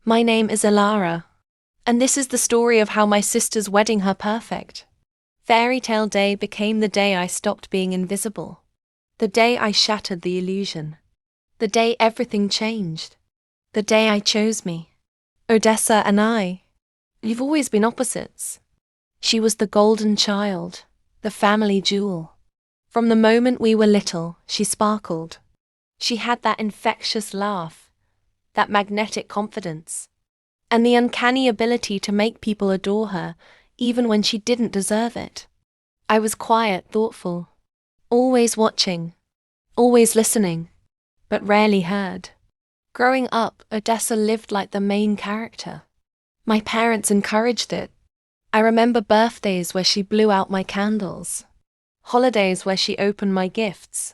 My name is Elara, and this is the story of how my sister's wedding her perfect. Fairy tale day became the day I stopped being invisible. The day I shattered the illusion. The day everything changed. The day I chose me. Odessa and I. We've always been opposites. She was the golden child, the family jewel. From the moment we were little, she sparkled. She had that infectious laugh, that magnetic confidence, and the uncanny ability to make people adore her, even when she didn't deserve it. I was quiet, thoughtful, always watching, always listening, but rarely heard. Growing up, Odessa lived like the main character. My parents encouraged it. I remember birthdays where she blew out my candles, holidays where she opened my gifts,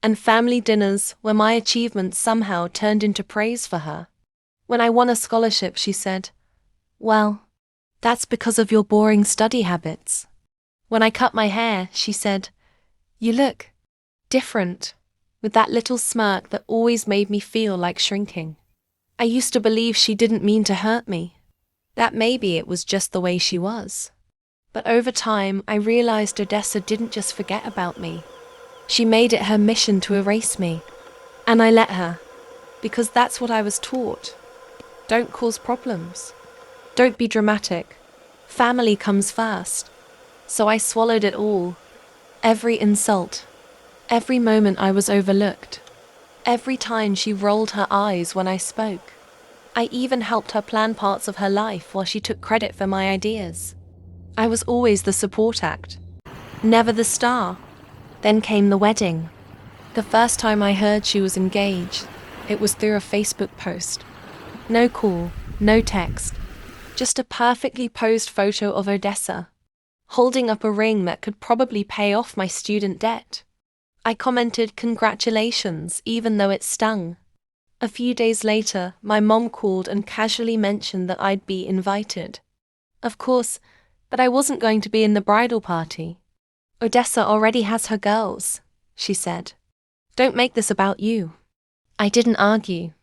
and family dinners where my achievements somehow turned into praise for her. When I won a scholarship, she said, "Well, that's because of your boring study habits." When I cut my hair, she said, "You look different," with that little smirk that always made me feel like shrinking. I used to believe she didn't mean to hurt me, that maybe it was just the way she was. But over time, I realized Odessa didn't just forget about me. She made it her mission to erase me. And I let her, because that's what I was taught. Don't cause problems. Don't be dramatic. Family comes first. So I swallowed it all. Every insult. Every moment I was overlooked. Every time she rolled her eyes when I spoke. I even helped her plan parts of her life while she took credit for my ideas. I was always the support act, never the star. Then came the wedding. The first time I heard she was engaged, it was through a Facebook post. No call, no text, just a perfectly posed photo of Odessa, holding up a ring that could probably pay off my student debt. I commented, "Congratulations," even though it stung. A few days later, my mom called and casually mentioned that I'd be invited. Of course, but I wasn't going to be in the bridal party. "Odessa already has her girls," she said. "Don't make this about you." I didn't argue.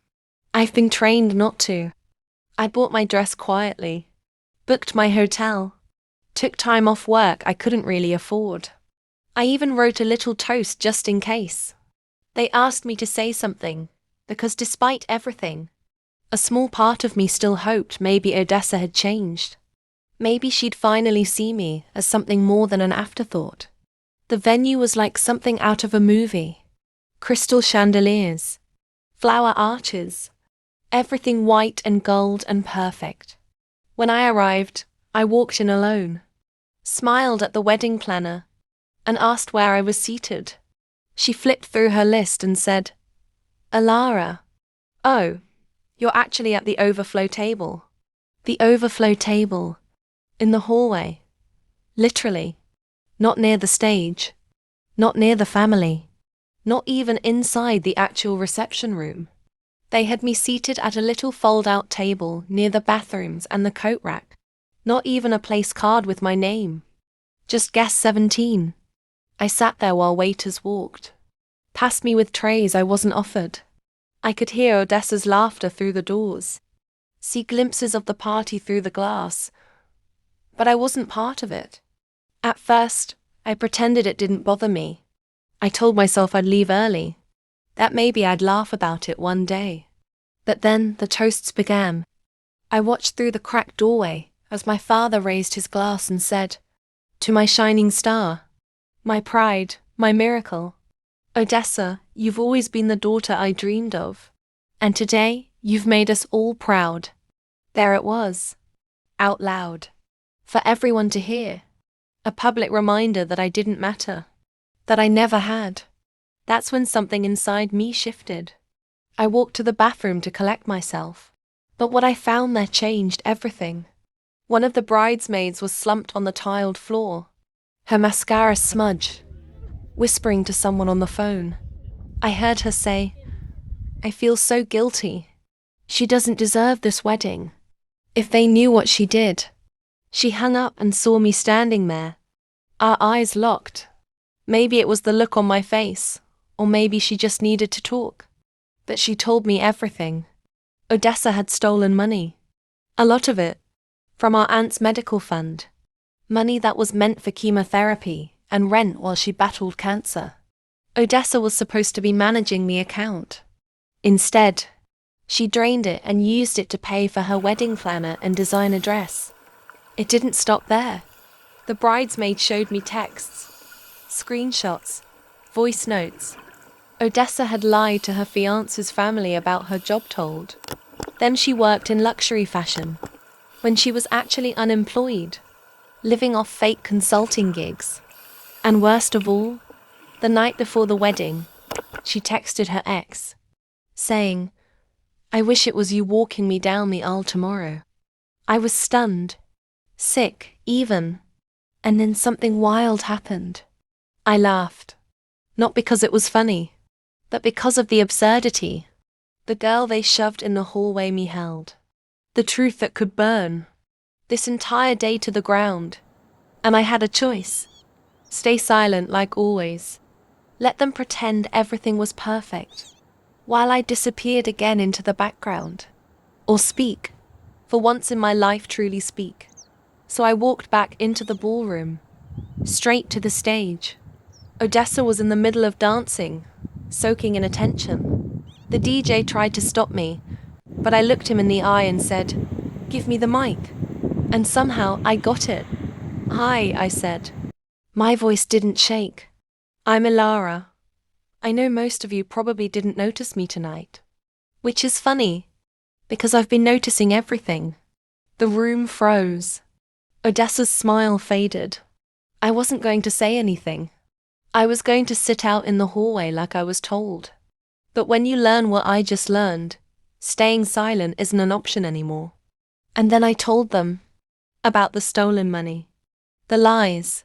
I've been trained not to. I bought my dress quietly, booked my hotel, took time off work I couldn't really afford. I even wrote a little toast just in case. They asked me to say something, because despite everything, a small part of me still hoped maybe Odessa had changed. Maybe she'd finally see me as something more than an afterthought. The venue was like something out of a movie. Crystal chandeliers, flower arches, everything white and gold and perfect. When I arrived, I walked in alone, smiled at the wedding planner, and asked where I was seated. She flipped through her list and said, "Elara. Oh, you're actually at the overflow table." The overflow table. In the hallway. Literally. Not near the stage. Not near the family. Not even inside the actual reception room. They had me seated at a little fold-out table near the bathrooms and the coat rack. Not even a place card with my name. Just guest 17. I sat there while waiters walked past me with trays I wasn't offered. I could hear Odessa's laughter through the doors, see glimpses of the party through the glass, but I wasn't part of it. At first, I pretended it didn't bother me. I told myself I'd leave early, that maybe I'd laugh about it one day. But then the toasts began. I watched through the cracked doorway as my father raised his glass and said, "To my shining star, my pride, my miracle. Odessa, you've always been the daughter I dreamed of. And today, you've made us all proud." There it was, out loud, for everyone to hear. A public reminder that I didn't matter, that I never had. That's when something inside me shifted. I walked to the bathroom to collect myself, but what I found there changed everything. One of the bridesmaids was slumped on the tiled floor, her mascara smudge, whispering to someone on the phone. I heard her say, "I feel so guilty. She doesn't deserve this wedding. If they knew what she did." She hung up and saw me standing there, our eyes locked. Maybe it was the look on my face, or maybe she just needed to talk. But she told me everything. Odessa had stolen money. A lot of it. From our aunt's medical fund. Money that was meant for chemotherapy and rent while she battled cancer. Odessa was supposed to be managing the account. Instead, she drained it and used it to pay for her wedding planner and designer dress. It didn't stop there. The bridesmaid showed me texts, screenshots, voice notes. Odessa had lied to her fiancé's family about her job told. Then she worked in luxury fashion, when she was actually unemployed, living off fake consulting gigs. And worst of all, the night before the wedding, she texted her ex, saying, "I wish it was you walking me down the aisle tomorrow." I was stunned, sick even, and then something wild happened. I laughed, not because it was funny, but because of the absurdity. The girl they shoved in the hallway me held. The truth that could burn this entire day to the ground. And I had a choice. Stay silent like always. Let them pretend everything was perfect, while I disappeared again into the background. Or speak, for once in my life truly speak. So I walked back into the ballroom, straight to the stage. Odessa was in the middle of dancing, soaking in attention. The DJ tried to stop me, but I looked him in the eye and said, "Give me the mic." And somehow I got it. "Hi," I said. My voice didn't shake. "I'm Elara. I know most of you probably didn't notice me tonight." Which is funny, because I've been noticing everything. The room froze. Odessa's smile faded. I wasn't going to say anything. I was going to sit out in the hallway like I was told. But when you learn what I just learned, staying silent isn't an option anymore. And then I told them about the stolen money, the lies,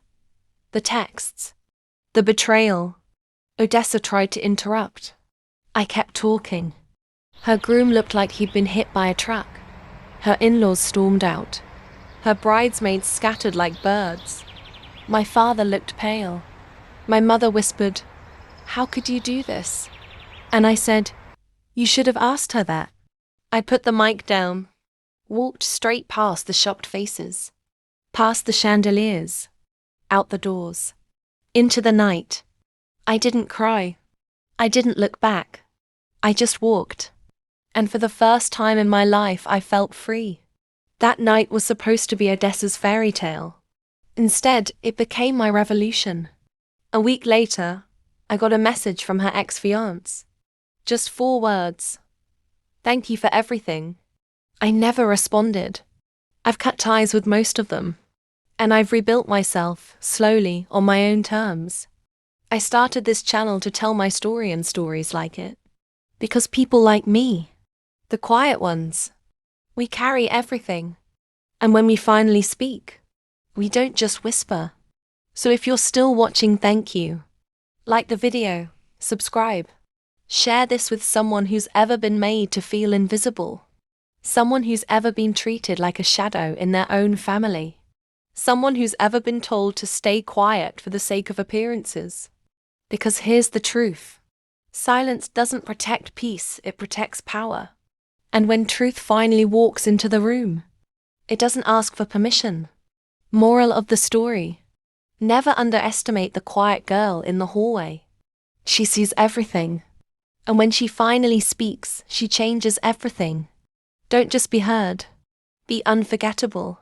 the texts, the betrayal. Odessa tried to interrupt. I kept talking. Her groom looked like he'd been hit by a truck. Her in-laws stormed out. Her bridesmaids scattered like birds. My father looked pale. My mother whispered, "How could you do this?" And I said, "You should have asked her that." I put the mic down, walked straight past the shocked faces, past the chandeliers, out the doors, into the night. I didn't cry. I didn't look back. I just walked. And for the first time in my life, I felt free. That night was supposed to be Odessa's fairy tale. Instead, it became my revolution. A week later, I got a message from her ex-fiancé. Just 4 words. "Thank you for everything." I never responded. I've cut ties with most of them. And I've rebuilt myself, slowly, on my own terms. I started this channel to tell my story and stories like it. Because people like me, the quiet ones, we carry everything. And when we finally speak, we don't just whisper. So if you're still watching, thank you. Like the video, subscribe. Share this with someone who's ever been made to feel invisible. Someone who's ever been treated like a shadow in their own family. Someone who's ever been told to stay quiet for the sake of appearances. Because here's the truth. Silence doesn't protect peace, it protects power. And when truth finally walks into the room, it doesn't ask for permission. Moral of the story: never underestimate the quiet girl in the hallway. She sees everything. And when she finally speaks, she changes everything. Don't just be heard. Be unforgettable.